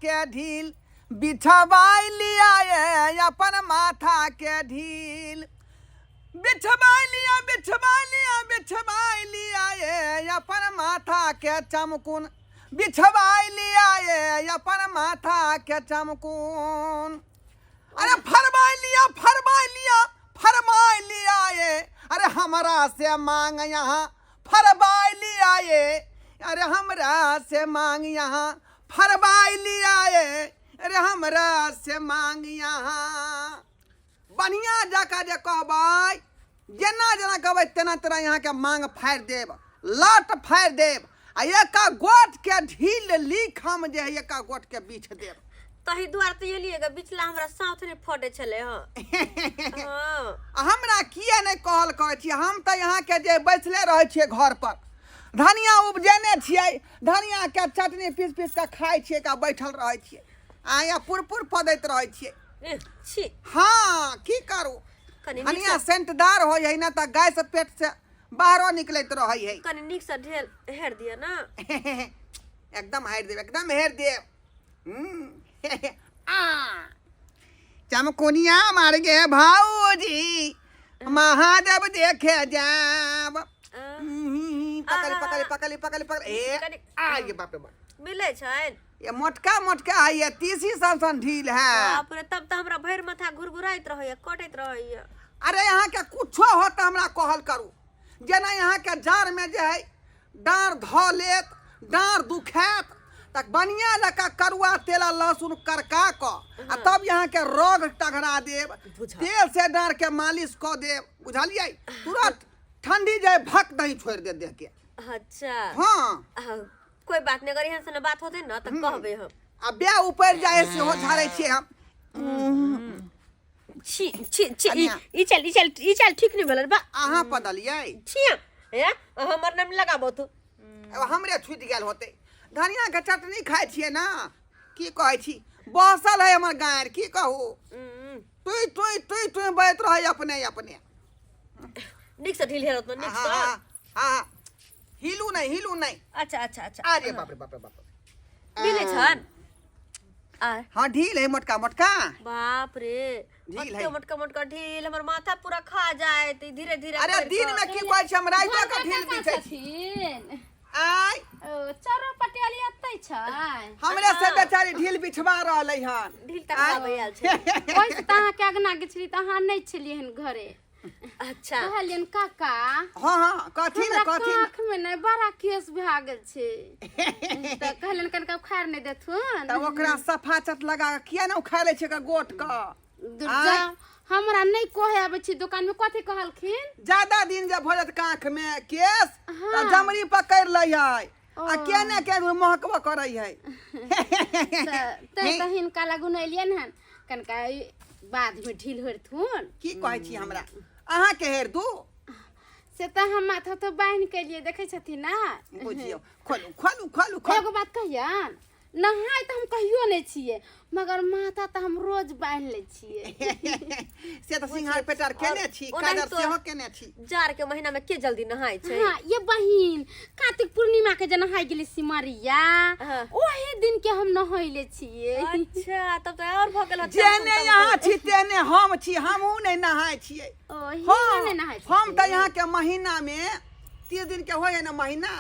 के ढील बिछवाई लिया ये अपन माथा के ढील बिछवाई लिया ये अपन माथा के चमकुन बिछवाई लिया ये अपन माथा के चमकुन अरे फरमाई लिया ये अरे हमरा से मांग यहाँ फरमाई लिया ये अरे हमरा से मांग यहाँ फरमाई लिया ये अरे हमरा से मांग यहाँ बढ़िया जाकर जे कहबै जेना जेना कहबै तेना तेना यहाँ के मांग फाड़ि देब लट फाड़ि देब आ एका गोट के ढील लीख हम जे है एका गोट के बीछ देब तही दुआर तो ये लिए बिचला हमरा साथ ने फटे छले हां हमरा किए नहीं कहल कहै छी हम तो यहाँ के जे बैठले रहे छिए घर पर धनिया उपजेने छिए धनिया के चटनी पीस पीस के खाइ छिए का बैठल रहे छिए आ या पुरपुर पदैत रहे छिए छी हाँ की करू धनिया सेंटदार हो है ना त गाय से पेट से बाहरो निकलत रहे है कनी निक से ढेल हेर दिया ना एकदम हेर देव चमकुनिया मार गे भाऊजी महादेव देखे जाब पकड़ ए आगे बाप रे बाप मिले छै ये मोटका है ये तीसी सबसन ढील है बाप रे तब त हमरा भैर माथा घुरघुराइत रहय कटैत रहय अरे यहाँ के कुछो हो त हमरा कहल करू जेना यहाँ के जार में जे है डार ध लेत डार दुखात तक बढ़िया लका करुआ तेला लहसुन करका क आ तब यहाँ के रोग टघरा देब तेल से डार के मालिश क देब बुझलियै तुरंत ठंडी जाए भक दही छोड़ दे देह के अच्छा हां कोई बात नहीं अगर यहाँ से बात होते ना त कहबे हम अब ब्याह ऊपर जाए से हो झाड़े छिए हम छी ई चल ठीक नहीं भेल बा अहाँ पदलियै छी ए हमर नाम लगाबो तू अब हमरे छूट गेल होते धनिया के चटनी खाइ छिए ना की कहै छी बसल है हमर गायर की कहू तुई बैठ रहे अपने निक से ढील हेरत निक से हां हिलू नहीं अच्छा अरे बाप रे मिले छन हां ढील है मोटका बाप रे ढील है मोटका ढील हमर माथा पूरा खा जाए त धीरे धीरे अरे दिन में की कहै छी हम राइतो के ढील बिछै छी आय चारो पटियाली अतै छै हमरे से बेचारी ढील बिछवा रहलै हन ढील तक आबै आल छै ओइ से तहाँ के अगना गेछली त अहाँ नै छलिए हन घरे अच्छा कहलियन काका हां कथी आँख में नै बड़ा केस भा गेल छै त कहलन कनका उखाड़ नै देथुन त ओकरा सफा चट लगा के किया न उखाड़ लै छै का गोट क दुर्जा हमरा नै कहे आबै छी दुकान में कथि कहलखिन ज्यादा दिन जे भजत कांख में केस त जमरी पकड़ लै है आ केने के महकबा करै है त हिनका लगुन एलियन हन कनका बाद में ढील होरथुन की कहै छी हमरा अहाँ के हेर दू से त हम माथा तो बांध के लिए देखे छथिन ना बुझियो खोलू एगो बात कहियन नहाय त हम कहियो नै छिए मगर माथा त हम रोज बांध ले छिए से त सिंहार पेटार केने छी कादर से हो केने छी जार के महीना में के जल्दी नहाय छै हां ये बहिन कार्तिक पूर्णिमा के जे नहाय गेली सिमरिया ओही दिन के हम नहाइले छिए अच्छा तब त और भ गेल जेने यहाँ छी तेने हम छी हमहू नै नहाय छिए ओही नै नहाय हम त यहाँ के महीना में 30 दिन के होय न महीना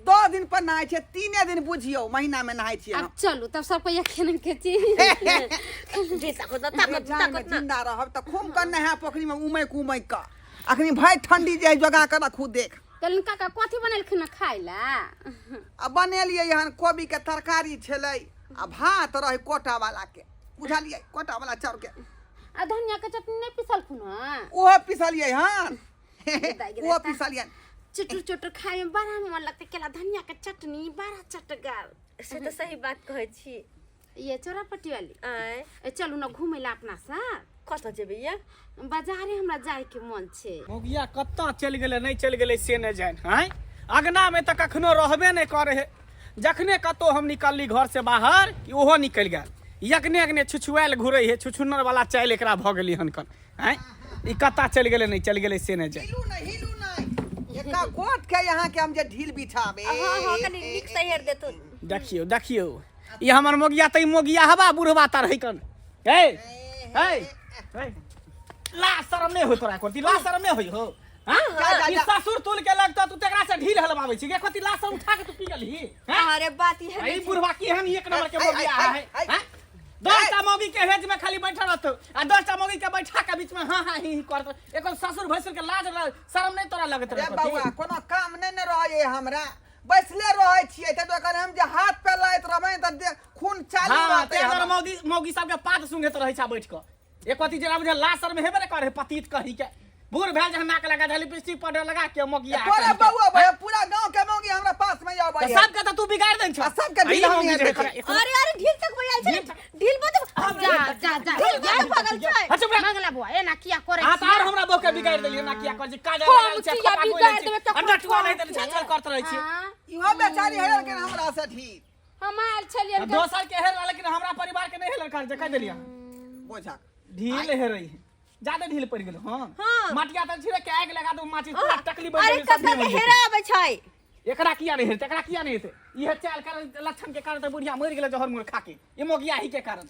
2 दिन पर नहाय छै 3 दिन बुझियो महीना में नहाय छी हम अब चलू तब सब कोई खेन के छी जैसा को ताकत जिंदा रहब त खूब कर नहा पोखरी में उमै का अखनी भाई ठंडी जे जोगा कर रखू देख कलन काका कथि बनलखिन खाइला अब बनेलिए यहाँ कोबी के तरकारी छलै आ भात रहे कोटा वाला के बुझलिए कोटा वाला चाउर के आ धनिया के चटनी नै पिसलखुन हां ओहो पिसलिए हन वो पिसलिए चुटर खाए में बड़ा मन लगता केला धनिया के चटनी बड़ा चटगार से तो सही बात कहै छी ये चोरापट्टी वाली आय चलू ना घूमे ला अपना साथ कत जेबै या बाजारे हमरा जाय के मन छै मोगिया कत्ता चल गेलै नहीं चल गेलै से न जान हैं अगना में त कखनो रहबे नहीं करे है जखने कतो हम निकलली घर से बाहर कि ओहो निकल गेल यकने छुछुआल घुरै है छुछुन्नर वाला चाइल एकरा भ गेली हनकन हैं ई कत्ता चल गेलै नहीं चल गेलै से न जान हिलू नहीं एका गोट के यहाँ के हम जे ढील बिछाबे हां कनी निक से हेर देथुन देखियो ये हमर मोगिया तई मोगिया हवा बुढ़वा तार है कन हे हे ला शरम नहीं हो तोरा कोती ला शरम नहीं होई हो हां ई ससुर तुल के लगता तू तेकरा से ढील हलवावे छी के कोती ला शरम उठा के तू पी गली हैं अरे बात ये है ई बुढ़वा की हम एक नंबर के मोगिया है हैं 10टा मोगी के हेज में खाली बैठल रहतो आ 10टा मोगी के बैठा के बीच में हां हां ही करत एको ससुर भैसुर के लाज शरम नहीं तोरा लगत रे रहे बउआ कोनो काम नहीं न रहे हमरा बैसले रहे छियै त दोकर हम जे हाथ पे लाइत रहबै त खून चालू हां रहतै ते अगर हमर। मोगी सब के पाद सुंघे तो रहे छा बैठ के एक अति जरा बुझे लाशर में हेबे न करे पतित कही के बूढ़ भेल जहन नाक लगा धली लिपस्टिक पाउडर लगा के मोगिया तोरे बउआ भैया पूरा गांव के मोगी हमरा पास में आबै है सब के तो तू बिगाड़ देन छ सब के ढील हम नहीं देखे। अरे ढील तक भइल छै ढील मत जा जा जा ढील पागल छै अच्छा बे मंगला बुआ एना किया करे आ तार हमरा बो के बिगाड़ देलिए ना किया कर जी काज हम लगा छै किया खपा बिगाड़ कोई देबे छै तो अंडटुआ नहीं त छाछल करत रहे छी इहो बेचारी हेरल के हमरा से ढील हम आयल छलिए दोसर के हेर लेकिन हमरा परिवार के नहीं हेलर कर देखा देलिए बोझा ढील हे रही ज्यादा ढील पड़ गेल हां हाँ। मटिया त छिरे के आग लगा दो माची पूरा टकली बन अरे गेल कतना के हेरा आबै छै एकरा किया नहीं हेते एकरा किया नहीं हेते इहे चाल कर लक्षण के कारण त बुढ़िया मर गेल जहर मुर खा के ये मोगिया ही के कारण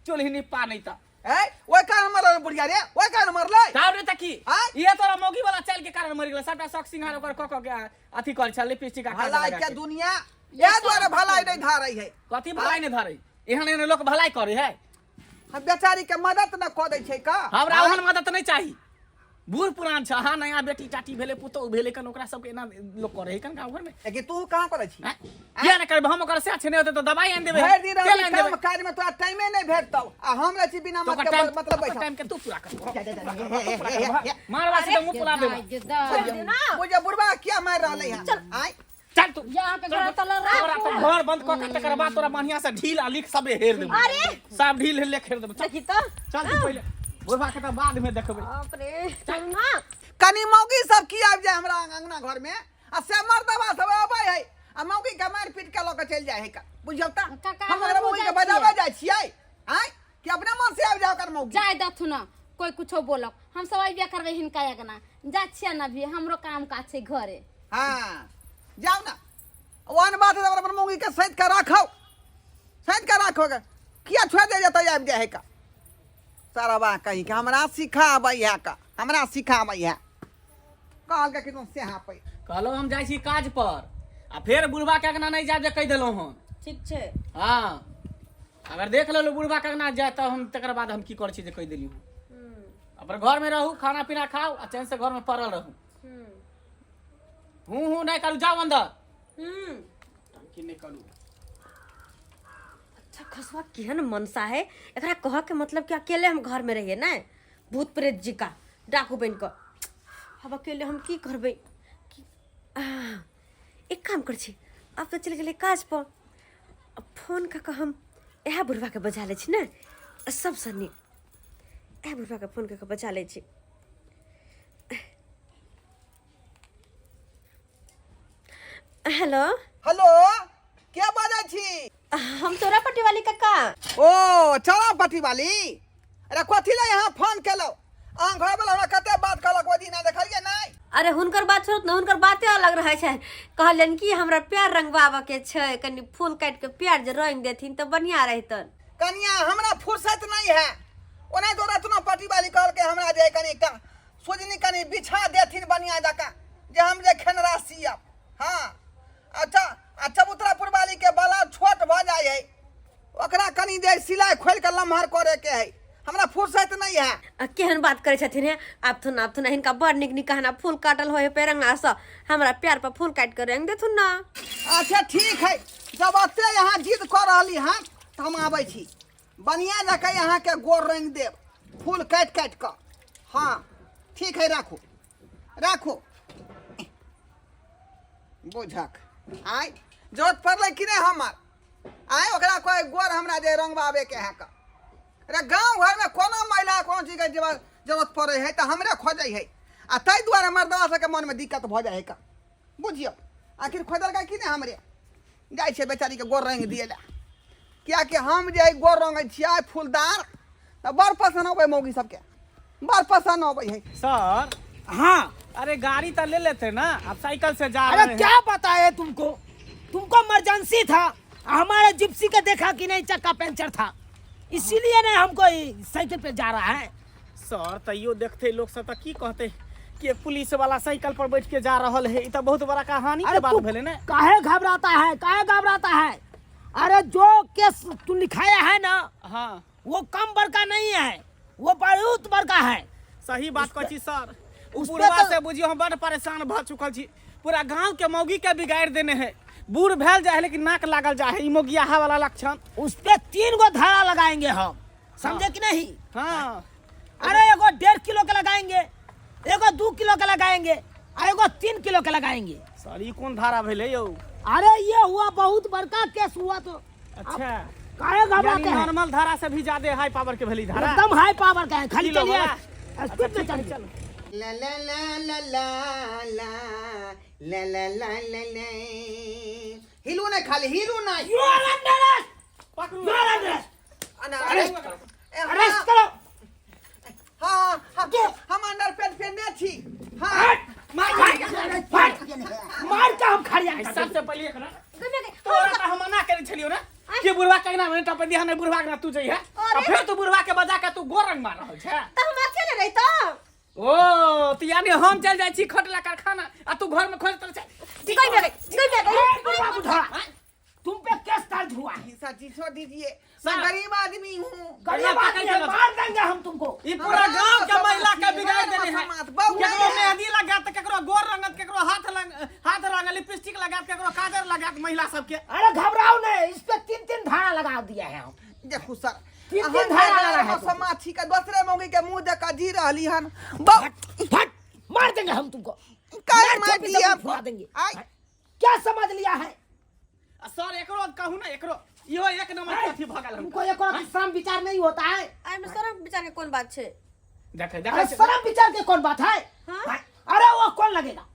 चल ही निपा नहीं त ए ओए कारण मरल बुढ़िया रे ओए कारण मरले ताव रे तकी हाँ? ये तोरा मोगी वाला चाल के कारण मर गेल सबटा शौक सिंगार ओकर क के अथी कर छ लिपस्टिक का काज भलाई लगा के के दुनिया या द्वारा भलाई नहीं धारै है कथी भलाई नहीं धरे एहन एहन लोग भलाई करे है हम बेचारी के मदद न क दै छै का हमरा ओहन मदद नहीं चाहिए बूढ़ पुरान छ हां नया बेटी टाटी भेले पुतो भेले कन ओकरा सब के एना लोग करे है कन गांव घर में कि तू कहां करे छी ये न करब हम ओकर से अच्छे नहीं होते तो दवाई आन देबे भर दिन तेल रही आन काम देबे काज में तोरा टाइमे नहीं भेटतौ आ हम रह छी बिना तो ओकर मतलब मतलब टाइम बैठा टाइम के तू पूरा कर चल मारवा से मुंह पुला देबे मुझे बुढ़वा क्या मार रहले है आय चल तू यहाँ पे घर तला तोरा तो घर बंद क के तकर बाद तोरा बढ़िया से ढील आ लिख सबे हेर देबे अरे सब ढील ले खेर देबे चल देखी तो चल तू पहले बुढ़वा के तो बाद में देखबे बाप रे चल ना कनी मौगी सब की आबि जाय हमरा अंगना घर में आ से मर्दवा सब आबै है आ मौगी के मार पीट के लक चल जाय है का बुझौ त काका, हम हम मौगी के बुझै बजावे जाय छियै आय कि अपने मन से आबि जाओ कर मौगी जाय दथु न कोई कुछो बोलक हम सब आइबे करबे हिनका यगना जा छिया न भी हमरो काम काज छै घरे हां जाओ ना वन बात है अपन मौगी के सहित के राखो किया छोड़ दे जतै आबि जाय है का सारा बा कहीं के हमरा सिखाबै है का हमरा सिखाबै है कहल के किनो से हाँ पे कहलो हम जाइ छी काज पर आ फिर बुढ़वा के अंगना नहीं जाब जे कह देलौ हन ठीक छै हां अगर देख लेलो बुढ़वा के अंगना जाय त हम तकर बाद हम की कर छी जे कह देलियो अपन घर में रहू खाना पीना खाओ आ चैन से घर में पड़ल रहू हूं नहीं करू जाओ अंदर की नहीं करू अच्छा खसवा केहन मनसा है एकरा कह के मतलब कि अकेले हम घर में रहिए ना भूत प्रेत जी का डाकू बन का अब अकेले हम की करबे एक काम कर छी अब तो चल गेले काज पर अब फोन का हम यह बुढ़वा के बजा ले छी ना सब सन्नी यह बुढ़वा के फोन का बजा ले छी हेलो हेलो क्या बाजा छी हम तोरा पट्टी वाली काका ओ चला पट्टी वाली अरे कथी ले यहाँ फोन केलो अहाँ घर वाला हमरा कते बात कहलक ओ दिन देखलिए नहीं अरे हुनकर बात छोड़ न हुनकर बाते अलग रहे छै कहलन कि हमरा प्यार रंगवाबे के छै कनी फूल काट के प्यार जे रंग देथिन त बढ़िया रहतन कनिया हमरा फुर्सत नहीं है ओने तो रत्ना पट्टी वाली कहल के हमरा जे कनी का सोजनी कनी बिछा देथिन बढ़िया जका जे हम जे खनरा सियब हां अच्छा अच्छा चबूतरापुर वाली के बाला छोट भ जाय है ओकरा कनी दे सिलाई खोल के लम्हर करे के है हमरा फुर्सत नहीं है केहन बात करे छथिन हे आप थुन हिनका बड़ निक निक कहना फूल काटल होय पे रंगा स हमरा प्यार पर फूल काट के रंग देथुन ना अच्छा ठीक है जब अते यहाँ जिद कर रहली हन त हम आबै छी बढ़िया जका यहाँ के गोर रंग देब फूल काट काट के हाँ ठीक है राखू राखू बुझक आय जरूरत पड़ले कि नहीं हमर आय ओकरा कोई गोर हमरा जे रंगवावे के है का अरे गांव घर में कोनो महिला कोनो चीज के जरूरत पड़े है तो हमरे खोजे है आ तै द्वारा मर्दवा सबके मन में दिक्कत भ जाए है का बुझियो आखिर खोदल का कि नहीं हमरे जाय छे बेचारी के गोर रंग दिए ला क्या कि हम जे गोर रंग छियै फूलदार तो बड़ पसंद होबै मौगी सबके बड़ पसंद होबै है सर हाँ अरे गाड़ी तो ले लेते ना आप साइकिल से जा अरे रहे हैं क्या बताए तुमको इमरजेंसी था हमारे जिप्सी का देखा कि नहीं चक्का पंचर था, इसीलिए नहीं हमको साइकिल पे जा रहा है। सर तैयो देखते लोग सब की कहते कि एक पुलिस वाला साइकिल पर बैठ के जा रहा है, ये तो बहुत बड़ा कहानी के बात भेले ना। काहे घबराता है, काहे घबराता है? अरे जो केस तू लिखाया है ना, हाँ वो कम बड़का नहीं है, वो बहुत बड़का है। सही बात कहछी सर। उस पे बुढ़वा तो- से बुझियो हम बड़ परेशान भ चुकल छी, पूरा गांव के मौगी के बिगाड़ देने है। बूढ़ भेल जाए लेकिन नाक लागल जाए है, ई मोगियाहा वाला लक्षण। उस पे 3 गो धारा लगाएंगे हम, समझे कि नहीं? हाँ अरे एगो 1.5 किलो का लगाएंगे, एगो 2 किलो का लगाएंगे, और एगो 3 किलो का लगाएंगे। सर ई कौन धारा भेले यौ? अरे ये हुआ बहुत बड़का केस हुआ तो अच्छा काहे घबराते हैं? नॉर्मल धारा से भी ज्यादा हाई पावर के भेली धारा। एकदम हाई पावर का है, खाली किलो चलिए वाला। स्पीड में चलिए। ला ला ला ला ला ला ला ला ला ला ला हिलू नहीं खाली हिलू नहीं You are under arrest! पकड़ू। You are under arrest! Arrest करो! Arrest करो! हाँ हाँ हम अंडर पेंट पहने थी हाँ हट! मार का हम खड़िया हैं। सबसे पहले एक ना तोरा तो हम मना करे छलियो ना कि बुढ़वा कहना में टप दिया ने बुढ़वा के ना तू जइहे, और फिर तू बुढ़वा के बजा के तू गोरंग मार रहल छे। तो हम अकेले रही तो ओ तो यानी हम चल जाई छी खटला कारखाना आ तू घर में खोज तर छे। कोई नहीं बुढ़ा बुढ़ा, तुम पे केस दर्ज हुआ है। हिस्सा जी छोड़ दीजिए, मैं गरीब आदमी हूँ। गरीब आदमी है, मार देंगे हम तुमको। ई पूरा गांव के महिला के बिगाड़ देने है। केकरो मेहंदी लगा त केकरो गोर रंगत, केकरो हाथ रंग लिपस्टिक लगा, केकरो काजर लगा महिला सबके। अरे घबराओ नहीं, इस पे 3 धारा लगा दिया है हम। देखो सर तीन धारा लगा है तुमको। समाथी का दूसरे मौगी के मुंह देखा जी रहली हन फट मार देंगे हम तुमको, काहे मार मार के दिया सब फुला देंगे। आई क्या समझ लिया है? सर एकरो कहू ना, एकरो इहो एक नंबर के अथी भगल हम। तुमको एक और शर्म विचार नहीं होता है? आई में शर्म विचार के कौन बात छे? देखे अरे देखे शर्म विचार की कौन बात है? हाँ? अरे वो कौन लगेगा?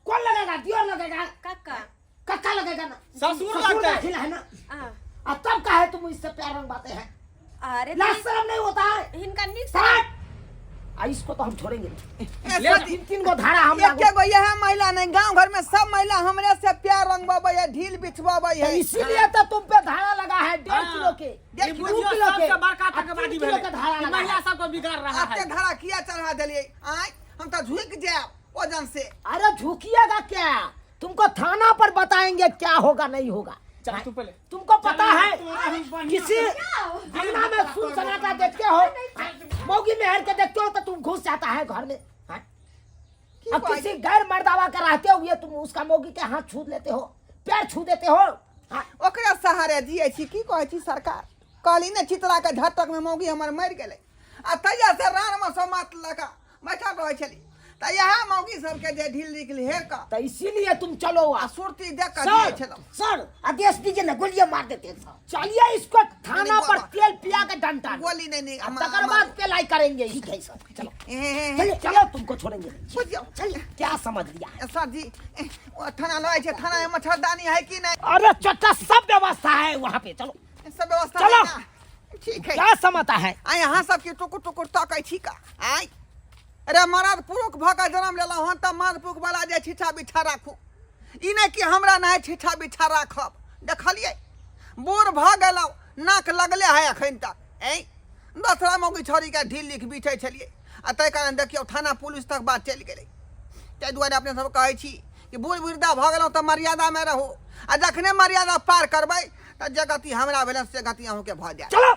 कौन लगेगा? दियोर लगेगा, काका कक्का लगेगा ना, ससुर लगता है। दाखिल है ना। हाँ। और तब का है तुम इससे प्यार रंग बातें हैं? अरे लाज शर्म नहीं होता है? इनका निक हट! इसको तो हम छोड़ेंगे नहीं। ले 3 गो धारा हम एक गो यह महिला नहीं, गांव घर में सब महिला हमरे से प्यार रंगवाबे है, ढील बिछवाबे है। इसीलिए तो तुम पे धारा लगा है 1.5 किलो के, ये 2 बुढ़िया किलो के, सबसे बड़का और 3 आतंकवादी किलो भेले। का धारा ई लगा महिला है। सबको बिगाड़ रहा आपके है। धड़ा किया चढ़ा दिलिए आई हम तो झुक जाए वजन से। अरे झुकिएगा क्या? तुमको थाना पर बताएंगे क्या होगा नहीं होगा। चल तू पहले। तुमको पता चल, है तुम्हारा हम बन- किसी अंगना में सुन सन्नाटा देखते हो, मौगी मेहर के देखते हो तो तुम घुस जाता है घर में। हाँ? अब किसी गैर मर्दावा के रहते हुए तुम उसका मौगी के हाथ छू लेते हो, पैर छू देते हो। हाँ? ओकरा सहारे जिए छी की कहै छी सरकार कहली ने चितरा के झटक में मौगी हमर मर गेलै आ तैया से रान में समात लगा बैठल रहै छली त यह मौगी सबके जे ढील निकली हेर का तो इसीलिए तुम चलो आ सुरती देख के दिए छलो। सर आदेश दीजिए ना, गोलियां मार देते हैं सर। चलिए इसको थाना पर तेल पिया के डंटा दो। गोली नहीं अब तकर बाद पेलाई करेंगे। ठीक है सर, चलो चलिए चलो, तुमको छोड़ेंगे नहीं। बुझियो चलिए, क्या समझ लिया है? सर जी वो थाना लगे छे, थाना में मच्छरदानी है कि नहीं? अरे चट्टा सब व्यवस्था है वहाँ पे, चलो सब व्यवस्था चलो। है ना? ठीक है क्या समझता है? आ यहाँ सबके टुकुर टुकुर तकै छी का आई अरे मरद पुरुष भऽ कऽ जन्म लेला हन त मर्द पुरुष वाला जे छिछा बिछा राखू, ई नहीं कि हमरा नहीं छिछा बिछा राखब। देखलिए बूढ़ भऽ गेलौ, नाक लगले है अखन तक ऐ दूसरा मौगी छोड़ी के ढील लिख बिछै छलिए आ तै कारण देखियौ थाना पुलिस तक बात चलि गेलै। ताहि दुआरे अपने सब कहै छी कि बूढ़ वृद्धा भऽ गेलौ त मर्यादा में रहू, आ जखने मर्यादा पार करबै त जे गति हमरा भेल से गति अहूँ के भऽ जायत। चलो